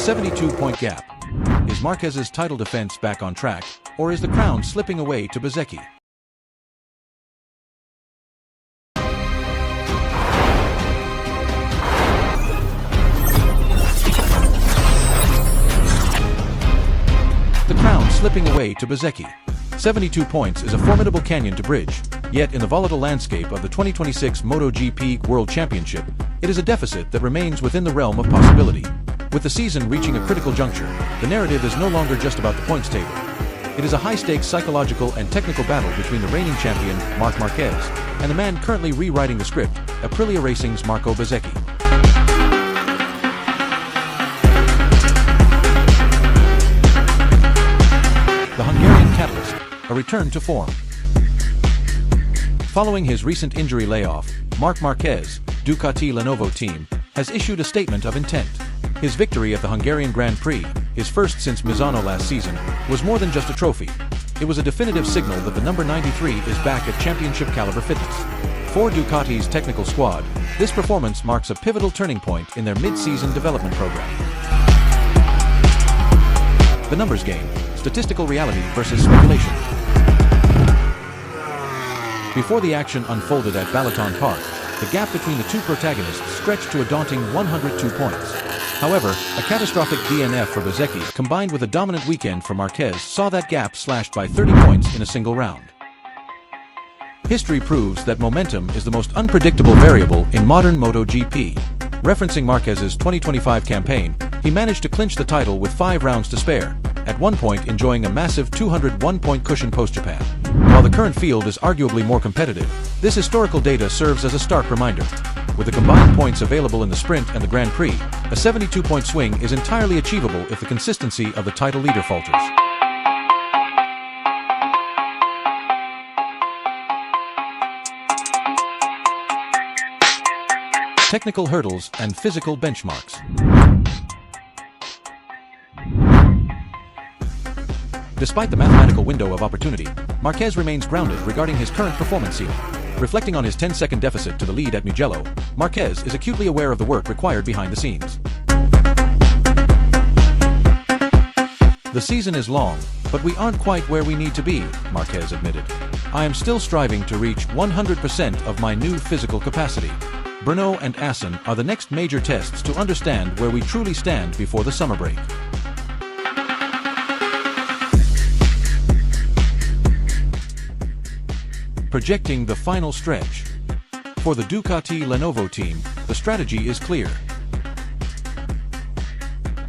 72-point gap. Is Marquez's title defense back on track, or is the crown slipping away to Bezzecchi? The crown slipping away to Bezzecchi. 72 points is a formidable canyon to bridge, yet in the volatile landscape of the 2026 MotoGP World Championship, it is a deficit that remains within the realm of possibility. With the season reaching a critical juncture, the narrative is no longer just about the points table. It is a high-stakes psychological and technical battle between the reigning champion, Marc Marquez, and the man currently rewriting the script, Aprilia Racing's Marco Bezzecchi. The Hungarian catalyst, a return to form. Following his recent injury layoff, Marc Marquez, Ducati Lenovo team, has issued a statement of intent. His victory at the Hungarian Grand Prix, his first since Misano last season, was more than just a trophy. It was a definitive signal that the number 93 is back at championship-caliber fitness. For Ducati's technical squad, this performance marks a pivotal turning point in their mid-season development program. The numbers game, statistical reality versus speculation. Before the action unfolded at Balaton Park, the gap between the two protagonists stretched to a daunting 102 points. However, a catastrophic DNF for Bezzecchi combined with a dominant weekend for Marquez saw that gap slashed by 30 points in a single round. History proves that momentum is the most unpredictable variable in modern MotoGP. Referencing Marquez's 2025 campaign, he managed to clinch the title with 5 rounds to spare, at one point enjoying a massive 201-point cushion post-Japan. While the current field is arguably more competitive, this historical data serves as a stark reminder. With the combined points available in the sprint and the Grand Prix, a 72-point swing is entirely achievable if the consistency of the title leader falters. Technical hurdles and physical benchmarks. Despite the mathematical window of opportunity, Marquez remains grounded regarding his current performance ceiling. Reflecting on his 10-second deficit to the lead at Mugello, Marquez is acutely aware of the work required behind the scenes. The season is long, but we aren't quite where we need to be, Marquez admitted. I am still striving to reach 100% of my new physical capacity. Brno and Assen are the next major tests to understand where we truly stand before the summer break. Projecting the final stretch. For the Ducati Lenovo team, the strategy is clear.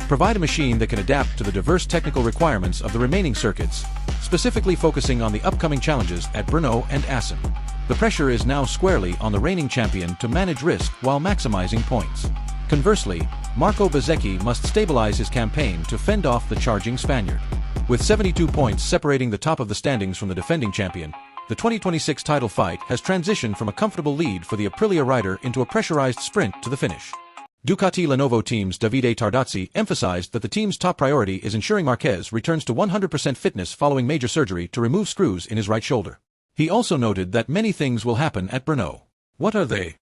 Provide a machine that can adapt to the diverse technical requirements of the remaining circuits, specifically focusing on the upcoming challenges at Brno and Assen. The pressure is now squarely on the reigning champion to manage risk while maximizing points. Conversely, Marco Bezzecchi must stabilize his campaign to fend off the charging Spaniard. With 72 points separating the top of the standings from the defending champion, the 2026 title fight has transitioned from a comfortable lead for the Aprilia rider into a pressurized sprint to the finish. Ducati Lenovo team's Davide Tardazzi emphasized that the team's top priority is ensuring Marquez returns to 100% fitness following major surgery to remove screws in his right shoulder. He also noted that many things will happen at Brno. What are they?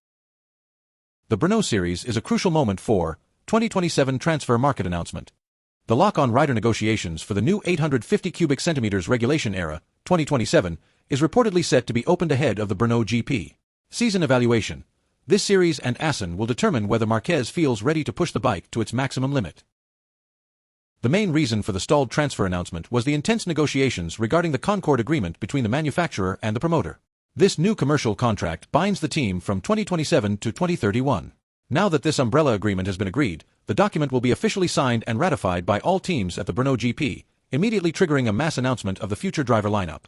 The Brno series is a crucial moment for 2027 transfer market announcement. The lock-on rider negotiations for the new 850 cubic centimeters regulation era, 2027, is reportedly set to be opened ahead of the Brno GP. Season evaluation. This series and Assen will determine whether Marquez feels ready to push the bike to its maximum limit. The main reason for the stalled transfer announcement was the intense negotiations regarding the Concord agreement between the manufacturer and the promoter. This new commercial contract binds the team from 2027 to 2031. Now that this umbrella agreement has been agreed, the document will be officially signed and ratified by all teams at the Brno GP, immediately triggering a mass announcement of the future driver lineup.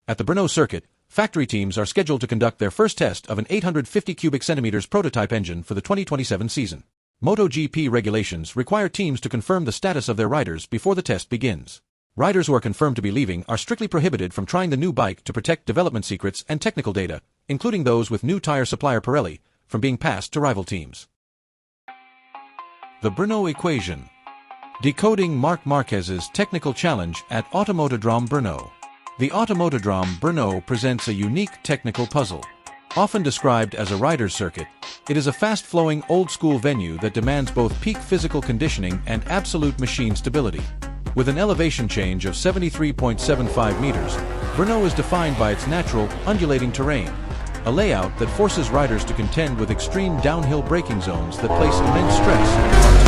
At the Brno circuit, factory teams are scheduled to conduct their first test of an 850 cubic centimeters prototype engine for the 2027 season. MotoGP regulations require teams to confirm the status of their riders before the test begins. Riders who are confirmed to be leaving are strictly prohibited from trying the new bike to protect development secrets and technical data, including those with new tire supplier Pirelli, from being passed to rival teams. The Brno equation. Decoding Marc Marquez's technical challenge at Automotodrome Brno. The Automotodrome Brno presents a unique technical puzzle. Often described as a rider's circuit, it is a fast-flowing, old-school venue that demands both peak physical conditioning and absolute machine stability. With an elevation change of 73.75 meters, Brno is defined by its natural, undulating terrain, a layout that forces riders to contend with extreme downhill braking zones that place immense stress on hard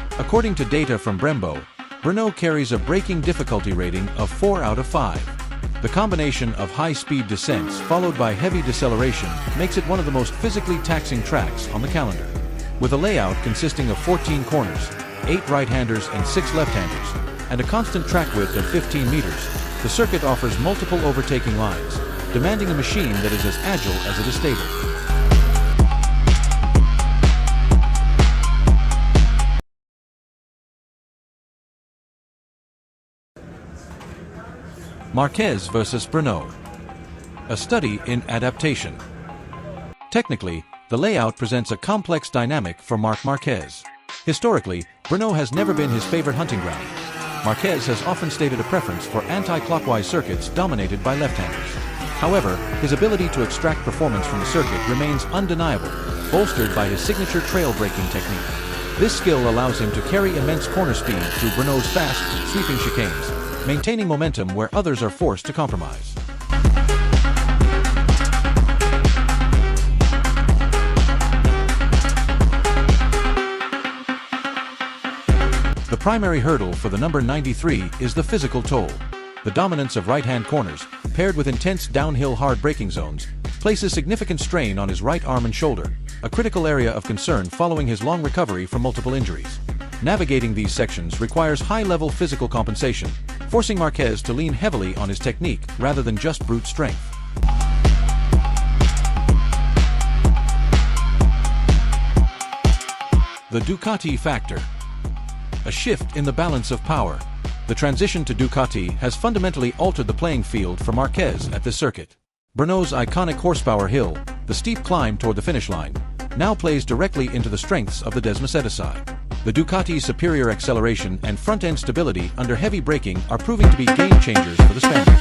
time. According to data from Brembo, Brno carries a braking difficulty rating of 4 out of 5. The combination of high-speed descents followed by heavy deceleration makes it one of the most physically taxing tracks on the calendar. With a layout consisting of 14 corners, 8 right-handers and 6 left-handers, and a constant track width of 15 meters, the circuit offers multiple overtaking lines, demanding a machine that is as agile as it is stable. Marquez vs. Brno. A study in adaptation. Technically, the layout presents a complex dynamic for Marc Marquez. Historically, Brno has never been his favorite hunting ground. Marquez has often stated a preference for anti-clockwise circuits dominated by left-handers. However, his ability to extract performance from the circuit remains undeniable, bolstered by his signature trail braking technique. This skill allows him to carry immense corner speed through Brno's fast, sweeping chicanes, maintaining momentum where others are forced to compromise. The primary hurdle for the number 93 is the physical toll. The dominance of right-hand corners, paired with intense downhill hard braking zones, places significant strain on his right arm and shoulder, a critical area of concern following his long recovery from multiple injuries. Navigating these sections requires high-level physical compensation, forcing Marquez to lean heavily on his technique rather than just brute strength. The Ducati Factor. A shift in the balance of power. The transition to Ducati has fundamentally altered the playing field for Marquez at this circuit. Brno's iconic horsepower hill, the steep climb toward the finish line, now plays directly into the strengths of the Desmosedi. The Ducati's superior acceleration and front-end stability under heavy braking are proving to be game-changers for the Spaniard.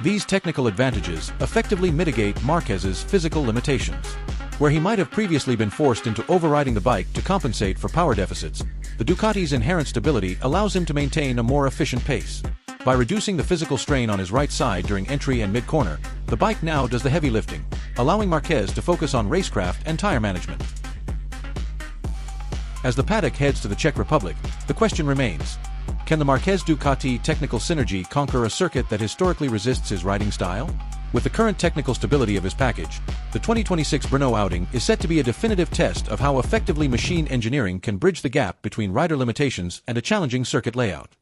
These technical advantages effectively mitigate Marquez's physical limitations. Where he might have previously been forced into overriding the bike to compensate for power deficits, the Ducati's inherent stability allows him to maintain a more efficient pace. By reducing the physical strain on his right side during entry and mid-corner, the bike now does the heavy lifting, allowing Marquez to focus on racecraft and tire management. As the paddock heads to the Czech Republic, the question remains: can the Marquez-Ducati technical synergy conquer a circuit that historically resists his riding style? With the current technical stability of his package, the 2026 Brno outing is set to be a definitive test of how effectively machine engineering can bridge the gap between rider limitations and a challenging circuit layout.